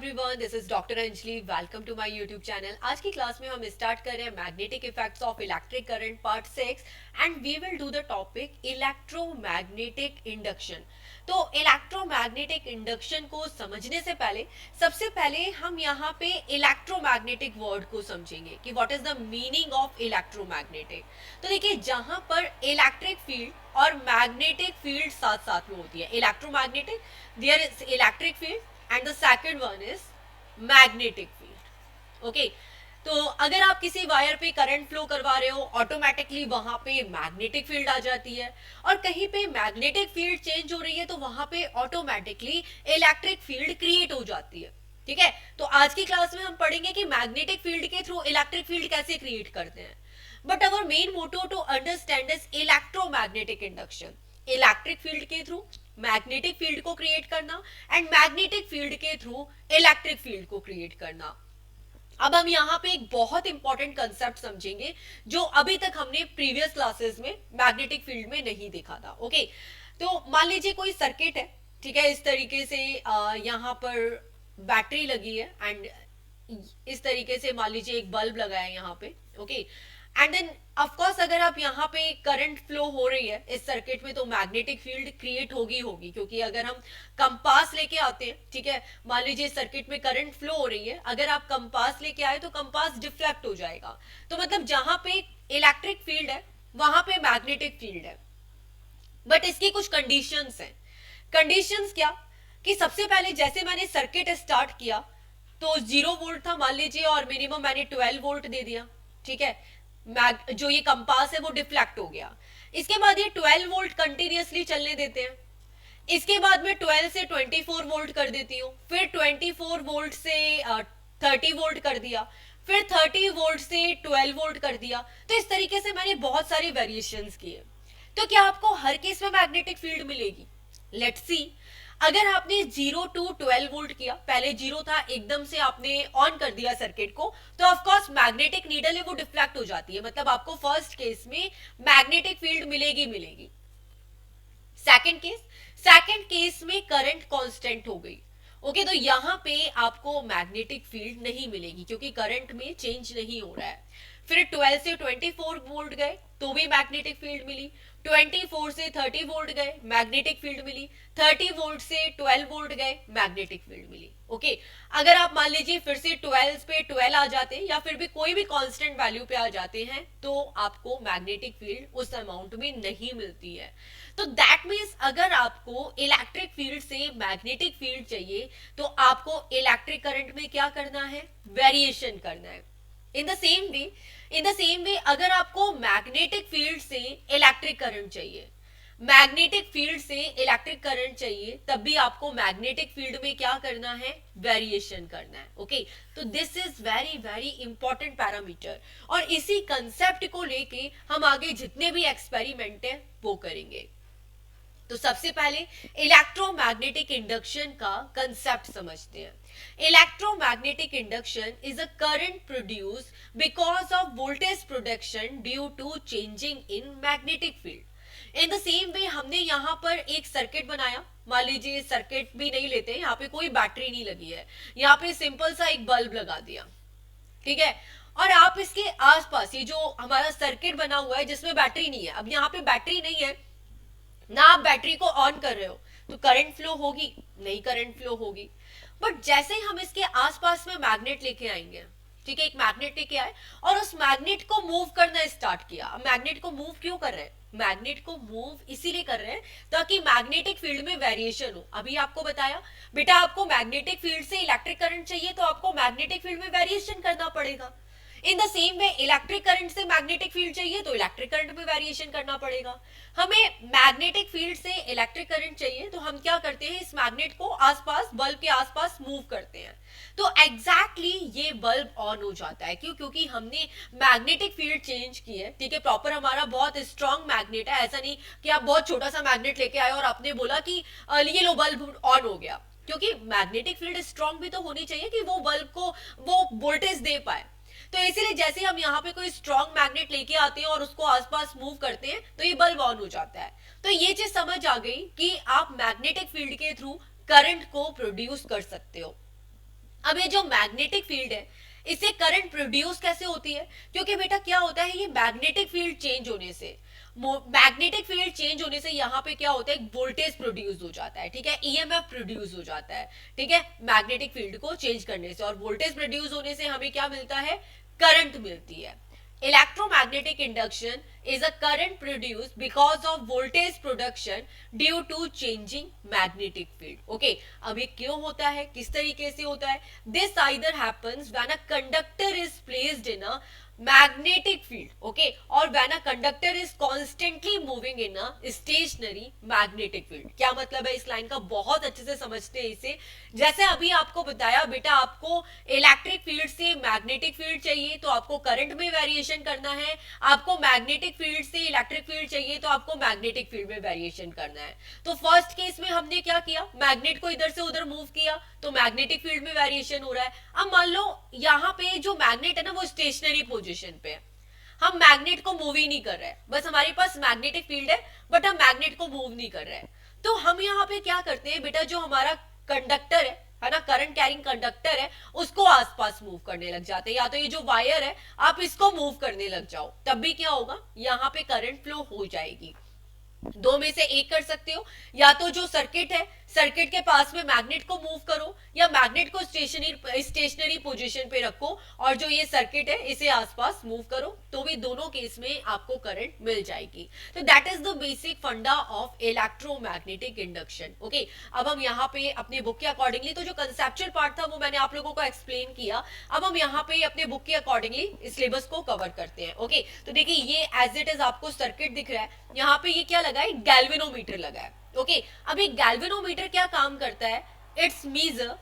Everyone, this is doctor Anjali. Welcome to my YouTube channel. आज की class में हम स्टार्ट कर रहे हैं magnetic effects of electric current part 6 and we will do the topic electromagnetic induction. तो electromagnetic induction को समझने से पहले सबसे पहले हम यहाँ पे इलेक्ट्रोमैग्नेटिक वर्ड को समझेंगे कि what is the meaning of electromagnetic. तो देखिए, जहाँ पर इलेक्ट्रिक फील्ड और मैग्नेटिक फील्ड साथ साथ में होती है, electromagnetic, there is electric field and the second one is magnetic field. Okay, तो अगर आप किसी वायर पे करंट फ्लो करवा रहे हो, ऑटोमेटिकली वहां पे मैग्नेटिक फील्ड आ जाती है, और कहीं पे मैग्नेटिक फील्ड चेंज हो रही है तो वहां पे ऑटोमेटिकली इलेक्ट्रिक फील्ड क्रिएट हो जाती है। ठीक है, तो आज की क्लास में हम पढ़ेंगे कि मैग्नेटिक फील्ड के थ्रू इलेक्ट्रिक फील्ड कैसे क्रिएट करते हैं। But our main motto to understand is electromagnetic induction. Electric field के थ्रू मैग्नेटिक फील्ड को क्रिएट करना एंड मैग्नेटिक फील्ड के थ्रू इलेक्ट्रिक फील्ड को क्रिएट करना। अब हम यहाँ पे एक बहुत इंपॉर्टेंट कंसेप्ट समझेंगे जो अभी तक हमने प्रीवियस क्लासेस में मैग्नेटिक फील्ड में नहीं देखा था। ओके, तो मान लीजिए कोई सर्किट है, ठीक है, इस तरीके से यहाँ पर बैटरी लगी है एंड इस तरीके से मान लीजिए एक बल्ब लगा है यहाँ पे। Okay, and then of course अगर आप यहाँ पे करंट फ्लो हो रही है इस सर्किट में तो मैग्नेटिक फील्ड क्रिएट होगी होगी, क्योंकि अगर हम कंपास लेके आते हैं, ठीक है, मान लीजिए सर्किट में करंट फ्लो हो रही है, अगर आप कंपास लेके आए तो कंपास डिफ्लेक्ट हो जाएगा। तो मतलब जहां पे इलेक्ट्रिक फील्ड है वहां पे मैग्नेटिक फील्ड है। बट इसकी कुछ कंडीशंस हैं। कंडीशंस क्या कि सबसे पहले जैसे मैंने सर्किट स्टार्ट किया तो 0 वोल्ट था मान लीजिए, और मिनिमम मैंने 12 वोल्ट दे दिया। ठीक है, जो ये कंपास है वो डिफ्लेक्ट हो गया। इसके बाद ये 12 वोल्ट कंटिन्यूअसली चलने देते हैं। इसके बाद में 12 से 24 वोल्ट कर देती हूँ, फिर 24 वोल्ट से 30 वोल्ट कर दिया, फिर 30 वोल्ट से 12 वोल्ट कर दिया। तो इस तरीके से मैंने बहुत सारे वेरिएशंस किए। तो क्या आपको हर केस में मैग्नेटिक फील्ड मिलेगी? Let's see. अगर आपने 0 to 12 वोल्ट किया, पहले 0 था, एकदम से आपने ऑन कर दिया सर्किट को, तो ऑफ कोर्स मैग्नेटिक नीडल है वो डिफ्लेक्ट हो जाती है, मतलब आपको फर्स्ट केस में मैग्नेटिक फील्ड मिलेगी मिलेगी। सेकंड केस में करंट कांस्टेंट हो गई। ओके, तो यहां पे आपको मैग्नेटिक फील्ड नहीं मिलेगी क्योंकि करंट में चेंज नहीं हो रहा है। फिर 12 से 24 वोल्ट गए तो भी मैग्नेटिक फील्ड मिली, 24 से 30 वोल्ट गए मैग्नेटिक फील्ड मिली, 30 वोल्ट से 12 वोल्ट गए मैग्नेटिक फील्ड मिली। ओके, अगर आप मान लीजिए फिर से 12 पे 12 आ जाते हैं या फिर भी कोई भी कांस्टेंट वैल्यू पे आ जाते हैं तो आपको मैग्नेटिक फील्ड उस अमाउंट में नहीं मिलती है। तो दैट मीन्स अगर आपको इलेक्ट्रिक फील्ड से मैग्नेटिक फील्ड चाहिए तो आपको इलेक्ट्रिक करंट में क्या करना है? वेरिएशन करना है। इन द सेम वे अगर आपको मैग्नेटिक फील्ड से इलेक्ट्रिक करंट चाहिए, मैग्नेटिक फील्ड से इलेक्ट्रिक करंट चाहिए, तब भी आपको मैग्नेटिक फील्ड में क्या करना है? वेरिएशन करना है। ओके, तो this is very very important parameter, और इसी कंसेप्ट को लेके हम आगे जितने भी एक्सपेरिमेंट हैं वो करेंगे। तो सबसे पहले इलेक्ट्रोमैग्नेटिक इंडक्शन का कंसेप्ट समझते हैं। Electromagnetic induction is a current produce because of voltage production due to changing in magnetic field. In the same way हमने यहाँ पर एक सर्किट बनाया, मान लीजिए सर्किट भी नहीं लेते, यहाँ पे कोई बैटरी नहीं लगी है, यहाँ पे सिंपल सा एक बल्ब लगा दिया। ठीक है, और आप इसके आसपास ये जो हमारा सर्किट बना हुआ है जिसमें बैटरी नहीं है, अब यहाँ पे बैटरी नहीं है ना, आप बैटरी को ऑन कर रहे हो तो करंट फ्लो होगी? नहीं, करंट फ्लो होगी। बट जैसे ही हम इसके आसपास में मैग्नेट लेके आएंगे, ठीक है, एक मैग्नेट लेके आए और उस मैग्नेट को मूव करना स्टार्ट किया। अब मैग्नेट को मूव क्यों कर रहे हैं? मैग्नेट को मूव इसीलिए कर रहे हैं ताकि मैग्नेटिक फील्ड में वेरिएशन हो। अभी आपको बताया बेटा, आपको मैग्नेटिक फील्ड से इलेक्ट्रिक करंट चाहिए तो आपको मैग्नेटिक फील्ड में वेरिएशन करना पड़ेगा। इन the same way electric current से मैग्नेटिक फील्ड चाहिए तो इलेक्ट्रिक करंट में वेरिएशन करना पड़ेगा। हमें मैग्नेटिक फील्ड से इलेक्ट्रिक करंट चाहिए तो हम क्या करते हैं? इस मैग्नेट को आसपास, बल्ब के आसपास मूव करते हैं, तो एग्जैक्टली ये बल्ब ऑन हो जाता है। क्यों? क्योंकि हमने मैग्नेटिक फील्ड चेंज की है। ठीक है, प्रॉपर हमारा बहुत स्ट्रॉन्ग मैग्नेट है, ऐसा नहीं कि आप बहुत छोटा सा मैग्नेट लेके आए और आपने बोला कि ये लो बल्ब ऑन हो गया, क्योंकि मैग्नेटिक फील्ड स्ट्रॉन्ग भी तो होनी चाहिए कि वो बल्ब को वो वोल्टेज दे पाए। तो इसीलिए जैसे हम यहाँ पे कोई स्ट्रॉन्ग मैग्नेट लेके आते हैं और उसको आसपास मूव करते हैं तो ये बल्ब ऑन हो जाता है। तो ये चीज समझ आ गई कि आप मैग्नेटिक फील्ड के थ्रू करंट को प्रोड्यूस कर सकते हो। अब ये जो मैग्नेटिक फील्ड है इससे करंट प्रोड्यूस कैसे होती है, क्योंकि बेटा क्या होता है, ये मैग्नेटिक फील्ड चेंज होने से, मैग्नेटिक फील्ड चेंज होने से यहाँ पे क्या होता है, वोल्टेज प्रोड्यूस हो जाता है, ठीक है, ईएमएफ प्रोड्यूस हो जाता है, ठीक है, मैग्नेटिक फील्ड को चेंज करने से, और वोल्टेज प्रोड्यूस होने से हमें क्या मिलता है, करंट मिलती है। Electromagnetic induction is a current produced because of voltage production due to changing magnetic field. Okay, अब ये क्यों होता है, किस तरीके से होता है? This either happens when a conductor is placed in a magnetic field, okay, or when a conductor is constantly moving in a stationary magnetic field. क्या मतलब है इस लाइन का, बहुत अच्छे से समझते हैं इसे। जैसे अभी आपको बताया बेटा, आपको इलेक्ट्रिक फील्ड से मैग्नेटिक फील्ड चाहिए तो आपको करंट में वेरिएशन करना है, आपको मैग्नेटिक फील्ड से इलेक्ट्रिक फील्ड चाहिए तो आपको मैग्नेटिक फील्ड में वेरिएशन करना है। तो फर्स्ट केस में हमने क्या किया, मैग्नेट को इधर से उधर मूव किया तो मैग्नेटिक फील्ड में वेरिएशन हो रहा है। अब मान लो यहाँ पे जो मैग्नेट है ना वो स्टेशनरी पोजीशन पे है, हम मैग्नेट को मूव ही नहीं कर रहे हैं, बस हमारे पास मैग्नेटिक फील्ड है बट हम मैग्नेट को मूव नहीं कर रहे हैं। तो हम यहाँ पे क्या करते हैं बेटा, जो हमारा कंडक्टर है ना, करंट कैरिंग कंडक्टर है, उसको आसपास मूव करने लग जाते हैं, या तो ये जो वायर है आप इसको मूव करने लग जाओ, तब भी क्या होगा, यहाँ पे करंट फ्लो हो जाएगी। दो में से एक कर सकते हो, या तो जो सर्किट है, सर्किट के पास में मैग्नेट को मूव करो, या मैग्नेट को स्टेशनरी पोजीशन पे रखो, और जो ये सर्किट है इसे आसपास मूव करो, तो भी दोनों केस में आपको करंट मिल जाएगी। तो दैट इज द बेसिक फंडा ऑफ इलेक्ट्रोमैग्नेटिक इंडक्शन। ओके, अब हम यहाँ पे अपनी बुक के अकॉर्डिंगली, तो जो कंसेप्चुअल पार्ट था वो मैंने आप लोगों को एक्सप्लेन किया, अब हम यहाँ पे अपने बुक के अकॉर्डिंगली सिलेबस को कवर करते हैं। ओके, तो देखिए ये एज इट इज आपको सर्किट दिख रहा है, यहाँ पे ये क्या लगा है, गैल्वेनोमीटर लगा है। ओके, अब एक गैल्वेनोमीटर क्या काम करता है, it's measure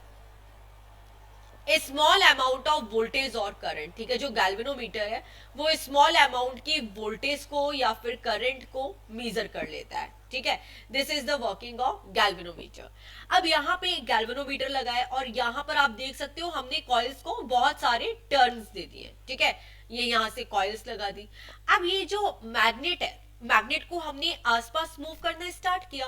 a small amount of voltage और करंट, ठीक है, जो गैल्वेनोमीटर है वो स्मॉल अमाउंट की वोल्टेज को या फिर करंट को मेजर कर लेता है, ठीक है, this is the working of galvanometer. अब यहाँ पे एक गैल्वेनोमीटर लगा है और यहाँ पर आप देख सकते हो हमने कॉइल्स को बहुत सारे टर्न्स दे दिए, ठीक है, ये यहाँ से कॉइल्स लगा दी। अब ये जो मैग्नेट है, मैग्नेट को हमने आसपास मूव करना स्टार्ट किया,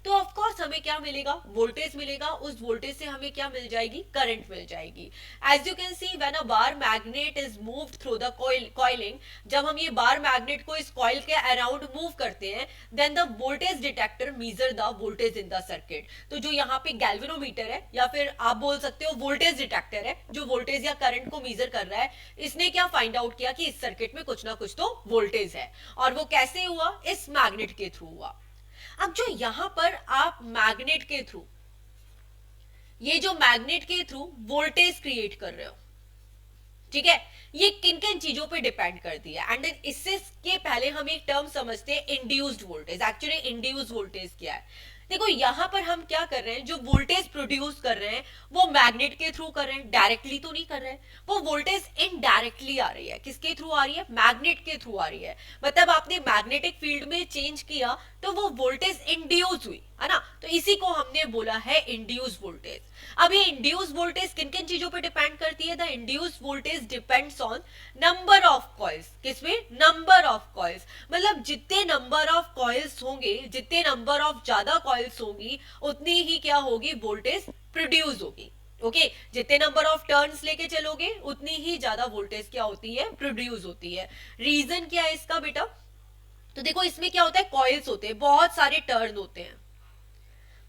तो ऑफ कोर्स हमें क्या मिलेगा, वोल्टेज मिलेगा, उस वोल्टेज से हमें क्या मिल जाएगी, करंट मिल जाएगी। As you can see when a bar magnet is moved through the coiling, जब हम ये बार मैग्नेट को इस कॉइल के अराउंड मूव करते हैं, then the voltage detector measure the voltage in the circuit. तो जो यहाँ पे गैल्वेनोमीटर है, या फिर आप बोल सकते हो वोल्टेज डिटेक्टर है, जो वोल्टेज या करंट को मेजर कर रहा है, इसने क्या फाइंड आउट किया कि इस सर्किट में कुछ ना कुछ तो वोल्टेज है, और वो कैसे हुआ, इस मैग्नेट के थ्रू हुआ। अब जो यहां पर आप मैग्नेट के थ्रू, ये जो मैग्नेट के थ्रू वोल्टेज क्रिएट कर रहे हो, ठीक है, ये किन किन चीजों पे डिपेंड करती है, एंड देन इससे के पहले हम एक टर्म समझते हैं induced voltage. Actually induced voltage क्या है, देखो यहां पर हम क्या कर रहे हैं, जो वोल्टेज प्रोड्यूस कर रहे हैं वो मैग्नेट के थ्रू कर रहे हैं, डायरेक्टली तो नहीं कर रहे हैं, वो वोल्टेज इनडायरेक्टली आ रही है, किसके थ्रू आ रही है, मैग्नेट के थ्रू आ रही है। मतलब आपने मैग्नेटिक फील्ड में चेंज किया तो वो वोल्टेज इंड्यूस हुई, है ना, तो इसी को हमने बोला है इंड्यूस वोल्टेज। अब ये इंड्यूस वोल्टेज किन किन चीजों पे डिपेंड करती है, the induce voltage depends on number of coils, किसमें, नंबर ऑफ कॉइल्स, मतलब जितने नंबर ऑफ कॉइल्स होंगे, जितने नंबर ऑफ ज्यादा कॉइल्स होंगी उतनी ही क्या होगी, वोल्टेज प्रोड्यूस होगी। ओके, जितने नंबर ऑफ टर्न्स लेके चलोगे उतनी ही ज्यादा वोल्टेज क्या होती है, प्रोड्यूस होती है। रीजन क्या है इसका बेटा, तो देखो इसमें क्या होता है, कॉइल्स होते हैं, बहुत सारे टर्न होते हैं।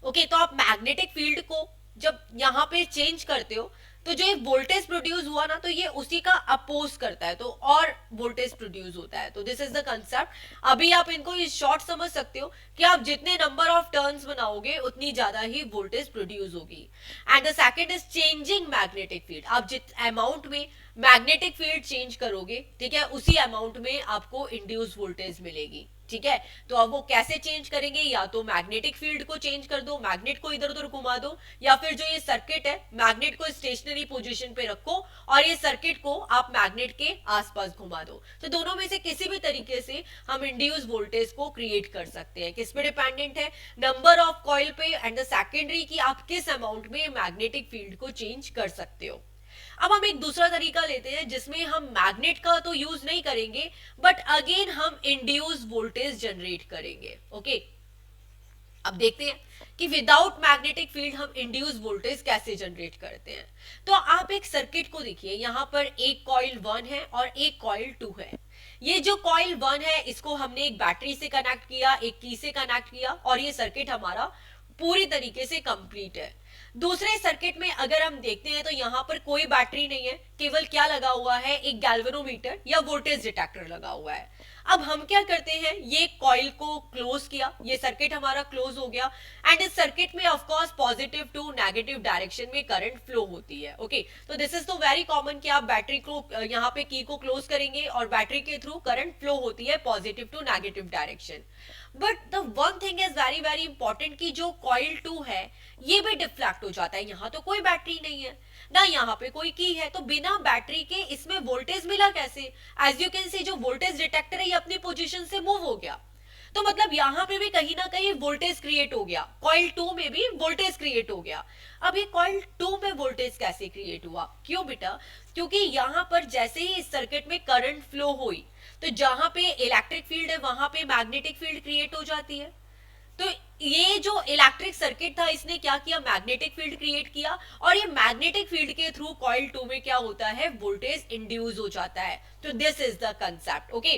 ओके, तो आप मैग्नेटिक फील्ड को जब यहाँ पे चेंज करते हो तो जो ये वोल्टेज प्रोड्यूस हुआ ना, तो ये उसी का अपोज करता है, तो और वोल्टेज प्रोड्यूस होता है। तो दिस इज द कंसेप्ट। अभी आप इनको शॉर्ट समझ सकते हो कि आप जितने नंबर ऑफ टर्न्स बनाओगे उतनी ज्यादा ही वोल्टेज प्रोड्यूस होगी। And the second is changing magnetic field, आप जित अमाउंट में मैग्नेटिक फील्ड चेंज करोगे, ठीक है, उसी अमाउंट में आपको इंड्यूस वोल्टेज मिलेगी, ठीक है। तो अब वो कैसे चेंज करेंगे, या तो मैग्नेटिक फील्ड को चेंज कर दो, मैग्नेट को इधर उधर घुमा दो, या फिर जो ये सर्किट है मैग्नेट को स्टेशनरी पोजीशन पे रखो और ये सर्किट को आप मैग्नेट के आसपास घुमा दो। तो दोनों में से किसी भी तरीके से हम इंड्यूस वोल्टेज को क्रिएट कर सकते हैं। किस पे डिपेंडेंट है, नंबर ऑफ कॉइल पे, एंड द सेकेंडरी की आप किस अमाउंट में मैग्नेटिक फील्ड को चेंज कर सकते हो। अब हम एक दूसरा तरीका लेते हैं जिसमें हम मैग्नेट का तो यूज नहीं करेंगे, बट अगेन हम इंड्यूस वोल्टेज जनरेट करेंगे। ओके, अब देखते हैं कि विदाउट मैग्नेटिक फील्ड हम इंड्यूस वोल्टेज कैसे जनरेट करते हैं। तो आप एक सर्किट को देखिए, यहाँ पर एक कॉइल 1 है और एक कॉइल 2 है। ये जो कॉइल 1 है इसको हमने एक बैटरी से कनेक्ट किया, एक की से कनेक्ट किया और ये सर्किट हमारा पूरी तरीके से कंप्लीट है। दूसरे सर्किट में अगर हम देखते हैं तो यहाँ पर कोई बैटरी नहीं है, केवल क्या लगा हुआ है, एक गैल्वेनोमीटर या वोल्टेज डिटेक्टर लगा हुआ है। अब हम क्या करते हैं, ये कॉइल को क्लोज किया, ये सर्किट हमारा क्लोज हो गया एंड इस सर्किट में of course positive to negative direction में करंट फ्लो होती है। ओके, तो दिस इज तो वेरी कॉमन कि आप बैटरी को यहाँ पे की को क्लोज करेंगे और बैटरी के थ्रू करंट फ्लो होती है positive to negative direction. But the one thing is very very important कि जो कॉइल 2 है ये भी डिफ्लेक्ट हो जाता है। यहाँ तो कोई बैटरी नहीं है ना, यहाँ पे कोई की है, तो बिना बैटरी के इसमें वोल्टेज मिला कैसे? एज यू कैन सी जो वोल्टेज डिटेक्टर है ये अपनी पोजीशन से मूव हो गया, तो मतलब यहाँ पे भी कहीं ना कहीं वोल्टेज क्रिएट हो गया, कॉइल 2 में भी वोल्टेज क्रिएट हो गया। अब ये कॉइल 2 में वोल्टेज कैसे क्रिएट हुआ? क्यों बेटा? क्योंकि यहाँ पर जैसे ही इस सर्किट में करंट फ्लो हुई तो जहां पे इलेक्ट्रिक फील्ड है वहां पे मैग्नेटिक फील्ड क्रिएट हो जाती है। तो ये जो इलेक्ट्रिक सर्किट था इसने क्या किया, मैग्नेटिक फील्ड क्रिएट किया और ये मैग्नेटिक फील्ड के थ्रू कॉइल 2 में क्या होता है, वोल्टेज इंड्यूस हो जाता है। तो this is the concept. Okay,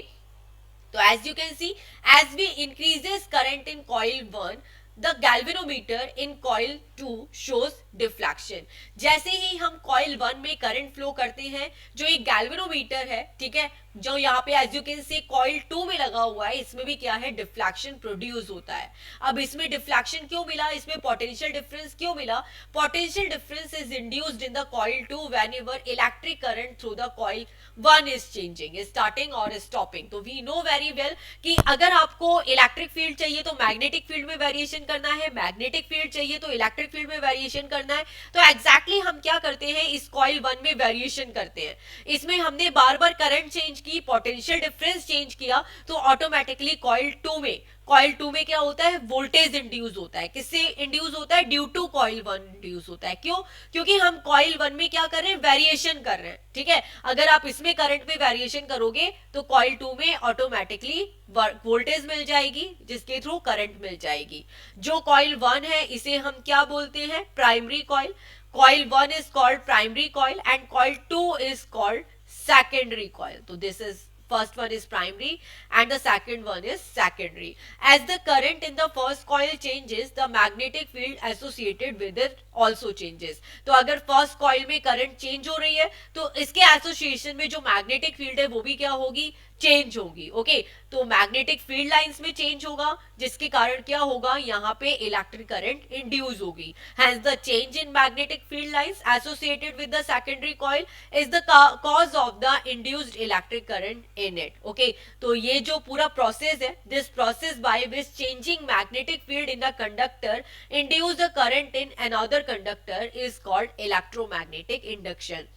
तो as you can see, as we increases current in coil 1 the galvanometer in coil 2 shows deflection. जैसे ही हम कॉइल 1 में करंट फ्लो करते हैं, जो एक गैल्वेनोमीटर है, ठीक है, जो यहाँ पे as you can see coil 2 में लगा हुआ है, इसमें भी क्या है, डिफ्लेक्शन प्रोड्यूस होता है। अब इसमें डिफ्लेक्शन क्यों मिला, इसमें पोटेंशियल डिफरेंस क्यों मिला? Potential difference is induced in the coil 2 whenever electric current through the coil 1 is changing, starting और स्टॉपिंग। तो वी नो वेरी वेल कि अगर आपको इलेक्ट्रिक फील्ड चाहिए तो मैग्नेटिक फील्ड में वेरिएशन करना है, मैग्नेटिक फील्ड चाहिए तो इलेक्ट्रिक फील्ड में वेरिएशन करना है। तो एग्जैक्टली हम क्या करते हैं, इस कॉइल 1 में वेरिएशन करते हैं। इसमें हमने बार बार करंट चेंज की, पोटेंशियल डिफरेंस चेंज किया, तो ऑटोमेटिकली कॉइल 2 में क्या होता है, वोल्टेज इंड्यूस होता है। किससे इंड्यूस होता है? ड्यू टू कॉइल 1 इंड्यूस होता है। क्यों? क्योंकि हम कॉइल 1 में क्या कर रहे हैं, वेरिएशन कर रहे हैं। ठीक है, अगर आप इसमें करंट में वेरिएशन करोगे तो कॉइल 2 में ऑटोमेटिकली वोल्टेज मिल जाएगी जिसके थ्रू करंट मिल जाएगी। जो कॉइल 1 है इसे हम क्या बोलते हैं, primary coil. Coil 1 is called primary coil and coil 2 is called secondary coil. So this is, first one is primary and the second one is secondary. As the current in the first coil changes, the magnetic field associated with it also changes. तो अगर first coil में current change हो रही है तो इसके association में जो मैग्नेटिक फील्ड है वो भी क्या होगी, चेंज होगी। ओके, तो मैग्नेटिक फील्ड लाइंस में चेंज होगा जिसके कारण क्या होगा, यहाँ पे इलेक्ट्रिक करंट इंड्यूस होगी। Hence the change in magnetic field lines associated with the secondary coil is the cause of the induced electric current in it. Okay, तो ये जो पूरा प्रोसेस है, this process by which changing magnetic field in the conductor induce the current in another conductor is called electromagnetic induction.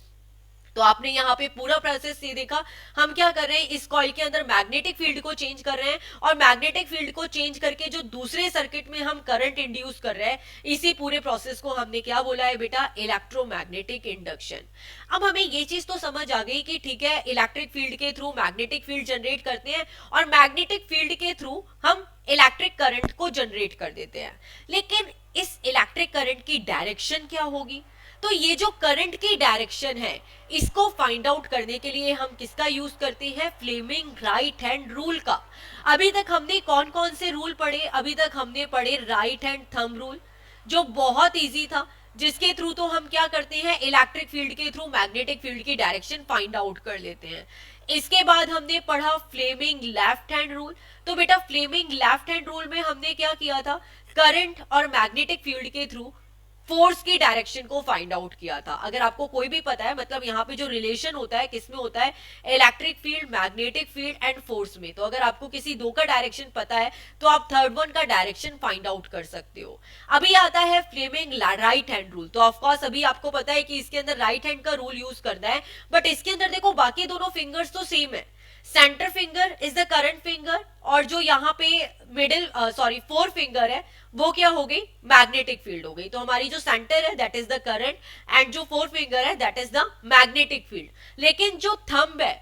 तो आपने यहाँ पे पूरा प्रोसेस ये देखा, हम क्या कर रहे हैं, इस कॉइल के अंदर मैग्नेटिक फील्ड को चेंज कर रहे हैं और मैग्नेटिक फील्ड को चेंज करके जो दूसरे सर्किट में हम करंट इंड्यूस कर रहे हैं, इसी पूरे प्रोसेस को हमने क्या बोला है बेटा, इलेक्ट्रोमैग्नेटिक इंडक्शन। अब हमें ये चीज तो समझ आ गई कि ठीक है, इलेक्ट्रिक फील्ड के थ्रू मैग्नेटिक फील्ड जनरेट करते हैं और मैग्नेटिक फील्ड के थ्रू हम इलेक्ट्रिक करंट को जनरेट कर देते हैं। लेकिन इस इलेक्ट्रिक करंट की डायरेक्शन क्या होगी? तो ये जो करंट की डायरेक्शन है इसको फाइंड आउट करने के लिए हम किसका यूज करते हैं, फ्लेमिंग राइट हैंड रूल का। अभी तक हमने कौन कौन से रूल पढ़े, अभी तक हमने पढ़े राइट हैंड थंब रूल जो बहुत इजी था, जिसके थ्रू तो हम क्या करते हैं, इलेक्ट्रिक फील्ड के थ्रू मैग्नेटिक फील्ड की डायरेक्शन फाइंड आउट कर लेते हैं। इसके बाद हमने पढ़ा फ्लेमिंग लेफ्ट हैंड रूल। तो बेटा फ्लेमिंग लेफ्ट हैंड रूल में हमने क्या किया था, करंट और मैग्नेटिक फील्ड के थ्रू फोर्स की डायरेक्शन को फाइंड आउट किया था। अगर आपको कोई भी पता है, मतलब यहाँ पे जो रिलेशन होता है किसमें होता है, electric field, magnetic field and force में। तो अगर आपको किसी दो का डायरेक्शन पता है तो आप थर्ड वन का डायरेक्शन फाइंड आउट कर सकते हो। अभी आता है फ्लेमिंग राइट हैंड रूल। तो ऑफकोर्स अभी आपको पता है कि इसके अंदर राइट हैंड का रूल यूज करना है, बट इसके अंदर देखो बाकी दोनों फिंगर्स तो सेम है। Centre finger is the current finger और जो यहाँ पे मिडिल फोर फिंगर है वो क्या हो गई, मैग्नेटिक फील्ड हो गई। तो हमारी जो सेंटर है that is the current and जो फोर फिंगर है that is the magnetic field. लेकिन जो थंब है,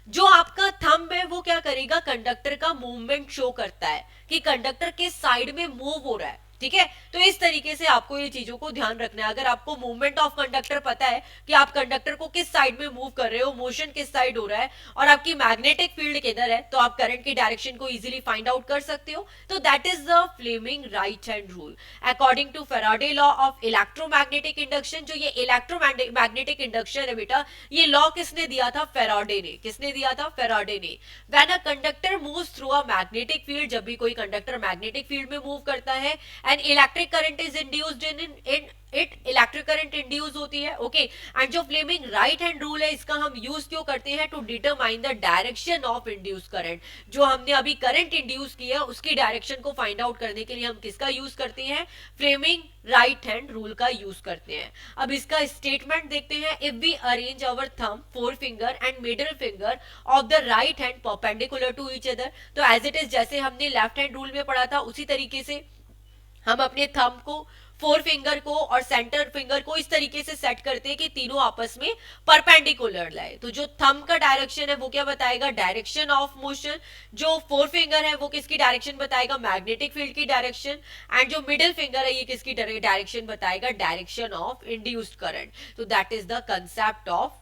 जो आपका थंब है वो क्या करेगा, कंडक्टर का मूवमेंट शो करता है कि कंडक्टर किस साइड में मूव हो रहा है, ठीक है। तो इस तरीके से आपको ये चीजों को ध्यान रखना है। अगर आपको मूवमेंट ऑफ कंडक्टर पता है कि आप कंडक्टर को किस साइड में मूव कर रहे हो, मोशन किस साइड हो रहा है, और आपकी मैग्नेटिक फील्ड किधर है, तो आप करंट की डायरेक्शन को इजीली फाइंड आउट कर सकते हो। तो that is the Fleming right hand rule according to Faraday law of electromagnetic induction. जो ये इलेक्ट्रोमैग्नेटिक इंडक्शन है बेटा, ये लॉ किसने दिया था, फेराडे ने। किसने दिया था, फेराडे ने। When a conductor moves through a magnetic field, जब भी कोई कंडक्टर मैग्नेटिक फील्ड में मूव करता है, and electric current is induced in it, electric current induce होती है, ओके। एंड जो फ्लेमिंग राइट हैंड रूल है, इसका हम यूज क्यों करते हैं, to determine the direction of induce current. जो हमने अभी करंट इंड्यूस किया उसकी डायरेक्शन को फाइंड आउट करने के लिए हम किसका यूज करते हैं, फ्लेमिंग राइट हैंड रूल का यूज करते हैं। अब इसका स्टेटमेंट देखते हैं। If we arrange our thumb, four finger and middle finger of the right hand perpendicular to each other, तो एज इट इज जैसे हमने लेफ्ट हैंड रूल में पढ़ा था उसी तरीके से हम अपने थंब को, फोर फिंगर को और सेंटर फिंगर को इस तरीके से सेट करते हैं कि तीनों आपस में परपेंडिकुलर लाए। तो जो थंब का डायरेक्शन है वो क्या बताएगा, डायरेक्शन ऑफ मोशन। जो फोर फिंगर है वो किसकी डायरेक्शन बताएगा, मैग्नेटिक फील्ड की डायरेक्शन। एंड जो मिडिल फिंगर है ये किसकी डायरेक्शन बताएगा, डायरेक्शन ऑफ इंड्यूस्ड करंट। तो that is the concept of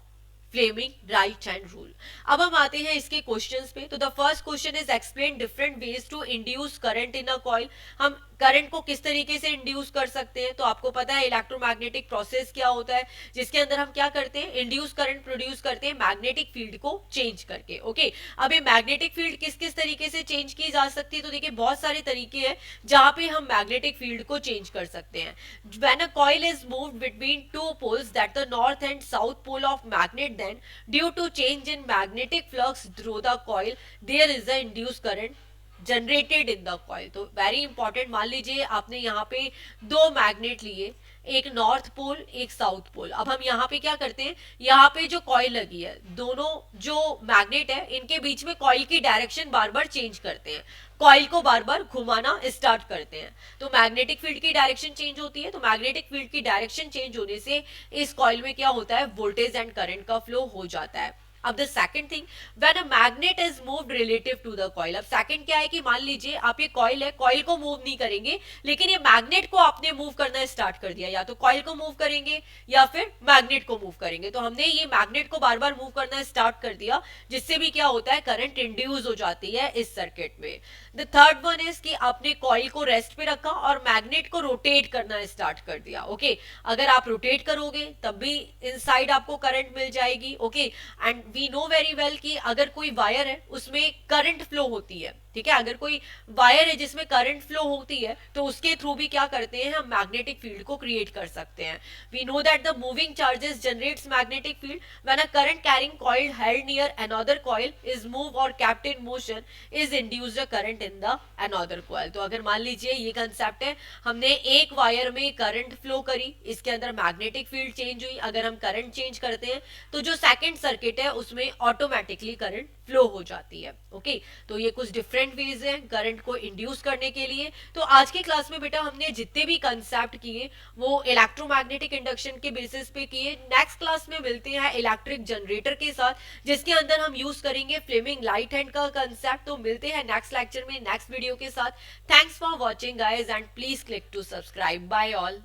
Fleming right hand rule. अब हम आते हैं इसके क्वेश्चंस पे। तो the first question is explain different ways to induce current in a coil. हम करंट को किस तरीके से इंड्यूस कर सकते हैं, तो आपको पता है इलेक्ट्रोमैग्नेटिक प्रोसेस क्या होता है, जिसके अंदर हम क्या करते हैं, इंड्यूस करंट प्रोड्यूस करते हैं मैग्नेटिक फील्ड को चेंज करके, ओके। अब ये मैग्नेटिक फील्ड किस किस तरीके से चेंज की जा सकती है, तो देखिए बहुत सारे तरीके हैं जहां पे हम मैग्नेटिक फील्ड को चेंज कर सकते हैं। When a coil is moved between two poles that the north and south pole of magnet, then due to change in magnetic flux through the coil there is a induce current generated in the coil. तो very important, मान लीजिए आपने यहाँ पे दो magnet लिए, एक north pole एक साउथ पोल। अब हम यहाँ पे क्या करते हैं, यहाँ पे जो कॉइल लगी है, दोनों जो मैग्नेट है इनके बीच में कॉइल की डायरेक्शन बार बार चेंज करते हैं, कॉइल को बार बार घुमाना स्टार्ट करते हैं। तो मैग्नेटिक फील्ड की डायरेक्शन चेंज होती है। तो मैग्नेटिक फील्ड की डायरेक्शन चेंज होने से इस कॉइल में क्या होता है, वोल्टेज एंड करंट का फ्लो हो जाता है। अब the second thing, when a magnet is moved relative to the coil. अब सेकंड क्या है कि मान लीजिए आप ये कॉइल है, कॉइल को मूव नहीं करेंगे, लेकिन ये मैग्नेट को आपने मूव करना स्टार्ट कर दिया, या तो कॉइल को मूव करेंगे या फिर मैग्नेट को मूव करेंगे। तो हमने ये मैग्नेट को बार बार मूव करना स्टार्ट कर दिया, जिससे भी क्या होता है, करंट इंड्यूस हो जाती है इस सर्किट में। द थर्ड वन इज कि आपने कॉइल को रेस्ट पे रखा और मैग्नेट को रोटेट करना स्टार्ट कर दिया, ओके। अगर आप रोटेट करोगे तब भी इनसाइड आपको करंट मिल जाएगी, okay. And we know very well कि अगर कोई वायर है उसमें करंट फ्लो होती है, ठीक है। अगर कोई वायर है जिसमें करंट फ्लो होती है तो उसके थ्रू भी क्या करते हैं, हम मैग्नेटिक फील्ड को क्रिएट कर सकते हैं। We know that the moving charges generates magnetic field when a current carrying coil held near another coil is move और kept in motion is induced a current in the another coil. तो अगर मान लीजिए ये concept है, हमने एक wire में करंट फ्लो करी, इसके अंदर मैग्नेटिक फील्ड चेंज हुई। अगर हम करंट चेंज करते हैं तो जो सेकंड सर्किट है उसमें ऑटोमेटिकली करंट फ्लो हो जाती है, ओके। तो ये कुछ डिफरेंट वेज हैं करंट को इंड्यूस करने के लिए। तो आज की क्लास में बेटा हमने जितने भी कंसेप्ट किए वो इलेक्ट्रोमैग्नेटिक इंडक्शन के बेसिस पे किए। नेक्स्ट क्लास में मिलते हैं इलेक्ट्रिक जनरेटर के साथ, जिसके अंदर हम यूज करेंगे फ्लेमिंग राइट हैंड का कंसेप्ट। तो मिलते हैं नेक्स्ट लेक्चर में नेक्स्ट वीडियो के साथ। Thanks for watching guys and please click to subscribe. Bye all.